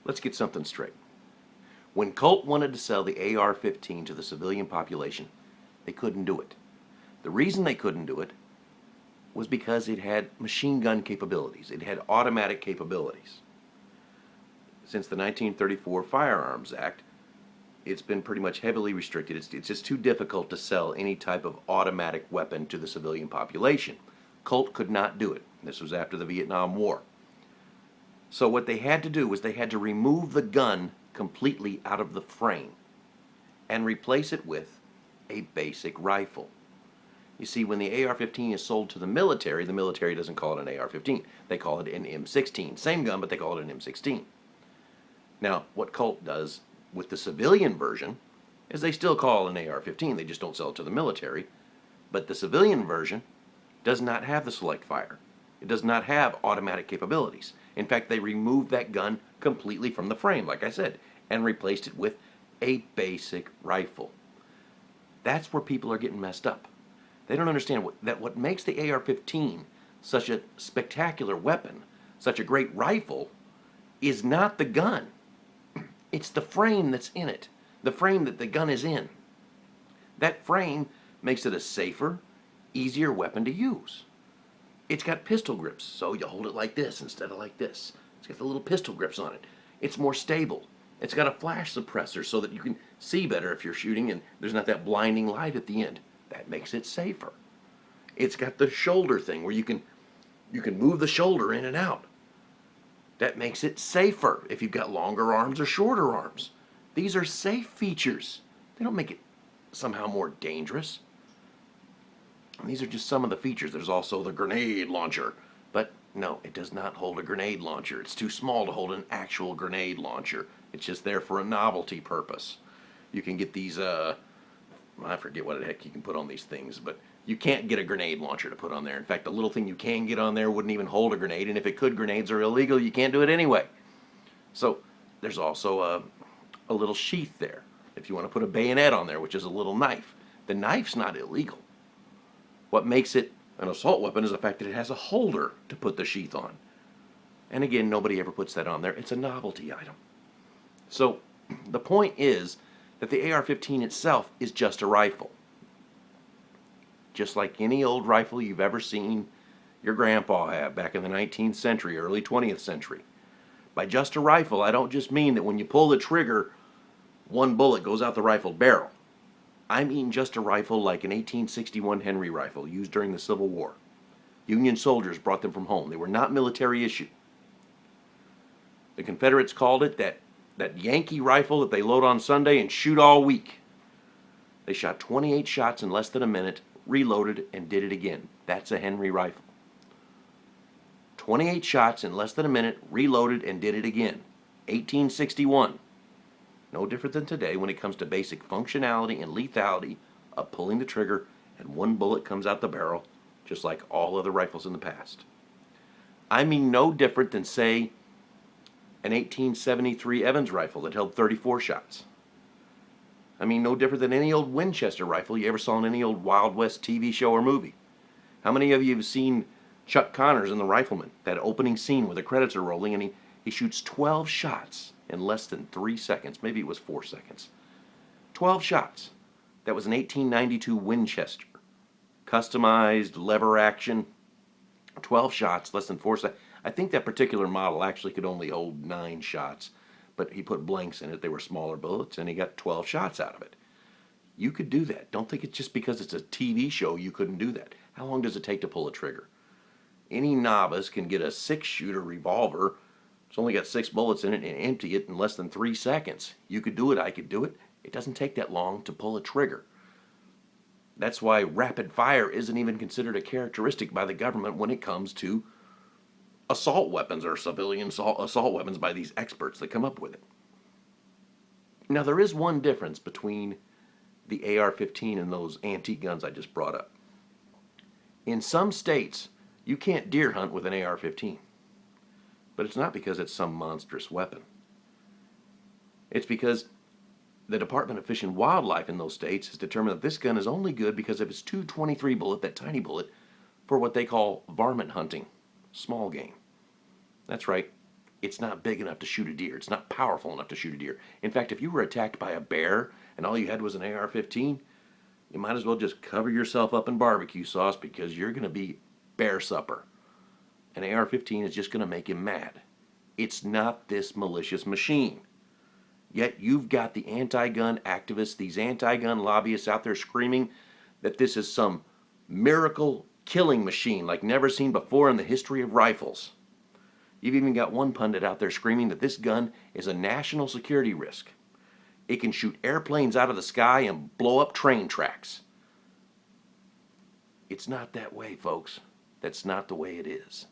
Let's get something straight. When Colt wanted to sell the AR-15 to the civilian population, they couldn't do it. The reason they couldn't do it was because it had machine gun capabilities. It had automatic capabilities. Since the 1934 Firearms Act, it's been pretty much heavily restricted. It's just too difficult to sell any type of automatic weapon to the civilian population. Colt could not do it. This was after the Vietnam War. So what they had to do was they had to remove the gun completely out of the frame and replace it with a basic rifle. You see, when the AR-15 is sold to the military doesn't call it an AR-15. They call it an M16. Same gun, but they call it an M16. Now, what Colt does with the civilian version is they still call it an AR-15. They just don't sell it to the military. But the civilian version does not have the select fire. It does not have automatic capabilities. In fact, they removed that gun completely from the frame, like I said, and replaced it with a basic rifle. That's where people are getting messed up. They don't understand what makes the AR-15 such a spectacular weapon, such a great rifle, is not the gun. It's the frame that's in it, the frame that the gun is in. That frame makes it a safer, easier weapon to use. It's got pistol grips, so you hold it like this instead of like this. It's got the little pistol grips on it. It's more stable. It's got a flash suppressor so that you can see better if you're shooting and there's not that blinding light at the end. That makes it safer. It's got the shoulder thing where you can move the shoulder in and out. That makes it safer if you've got longer arms or shorter arms. These are safe features. They don't make it somehow more dangerous. And these are just some of the features. There's also the grenade launcher. But no, it does not hold a grenade launcher. It's too small to hold an actual grenade launcher. It's just there for a novelty purpose. You can get these, I forget what the heck you can put on these things, but you can't get a grenade launcher to put on there. In fact, the little thing you can get on there wouldn't even hold a grenade, and if it could, grenades are illegal. You can't do it anyway. So there's also a little sheath there. If you want to put a bayonet on there, which is a little knife, the knife's not illegal. What makes it an assault weapon is the fact that it has a holder to put the sheath on. And again, nobody ever puts that on there. It's a novelty item. So the point is that the AR-15 itself is just a rifle. Just like any old rifle you've ever seen your grandpa have back in the 19th century, early 20th century. By just a rifle, I don't just mean that when you pull the trigger, one bullet goes out the rifle barrel. I mean just a rifle like an 1861 Henry rifle used during the Civil War. Union soldiers brought them from home. They were not military issue. The Confederates called it that Yankee rifle that they load on Sunday and shoot all week. They shot 28 shots in less than a minute, reloaded, and did it again. That's a Henry rifle. 28 shots in less than a minute, reloaded, and did it again. 1861. No different than today when it comes to basic functionality and lethality of pulling the trigger and one bullet comes out the barrel, just like all other rifles in the past. I mean no different than, say, an 1873 Evans rifle that held 34 shots. I mean no different than any old Winchester rifle you ever saw in any old Wild West TV show or movie. How many of you have seen Chuck Connors in The Rifleman, that opening scene where the credits are rolling and he shoots 12 shots in less than 3 seconds. Maybe it was 4 seconds. 12 shots. That was an 1892 Winchester. Customized, lever action. 12 shots, less than 4 seconds. I think that particular model actually could only hold 9 shots, but he put blanks in it. They were smaller bullets, and he got 12 shots out of it. You could do that. Don't think it's just because it's a TV show you couldn't do that. How long does it take to pull a trigger? Any novice can get a 6-shooter revolver. It's only got 6 bullets in it and empty it in less than 3 seconds. You could do it. I could do it. It doesn't take that long to pull a trigger. That's why rapid fire isn't even considered a characteristic by the government when it comes to assault weapons or civilian assault weapons by these experts that come up with it. Now, there is one difference between the AR-15 and those antique guns I just brought up. In some states, you can't deer hunt with an AR-15. But it's not because it's some monstrous weapon. It's because the Department of Fish and Wildlife in those states has determined that this gun is only good because of its .223 bullet, that tiny bullet, for what they call varmint hunting, small game. That's right, It's not big enough to shoot a deer. It's not powerful enough to shoot a deer. In fact, if you were attacked by a bear and all you had was an AR-15, you might as well just cover yourself up in barbecue sauce because you're going to be bear supper. An AR-15 is just going to make him mad. It's not this malicious machine. Yet you've got the anti-gun activists, these anti-gun lobbyists out there screaming that this is some miracle killing machine like never seen before in the history of rifles. You've even got one pundit out there screaming that this gun is a national security risk. It can shoot airplanes out of the sky and blow up train tracks. It's not that way, folks. That's not the way it is.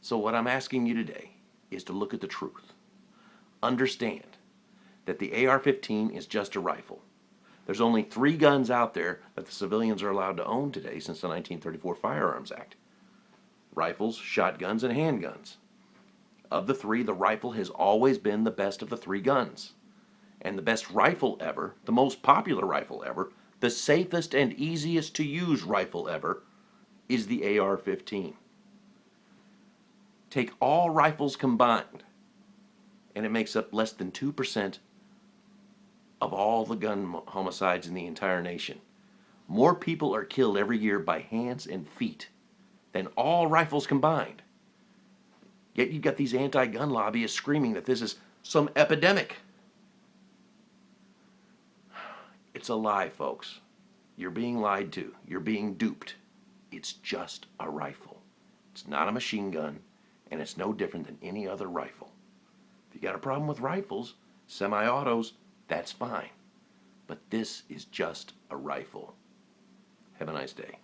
So what I'm asking you today is to look at the truth. Understand that the AR-15 is just a rifle. There's only 3 guns out there that the civilians are allowed to own today since the 1934 Firearms Act. Rifles, shotguns, and handguns. Of the 3, the rifle has always been the best of the 3 guns. And the best rifle ever, the most popular rifle ever, the safest and easiest to use rifle ever, is the AR-15. Take all rifles combined, and it makes up less than 2% of all the gun homicides in the entire nation. More people are killed every year by hands and feet than all rifles combined. Yet you've got these anti-gun lobbyists screaming that this is some epidemic. It's a lie, folks. You're being lied to. You're being duped. It's just a rifle. It's not a machine gun, and it's no different than any other rifle. If you got a problem with rifles, semi-autos, that's fine. But this is just a rifle. Have a nice day.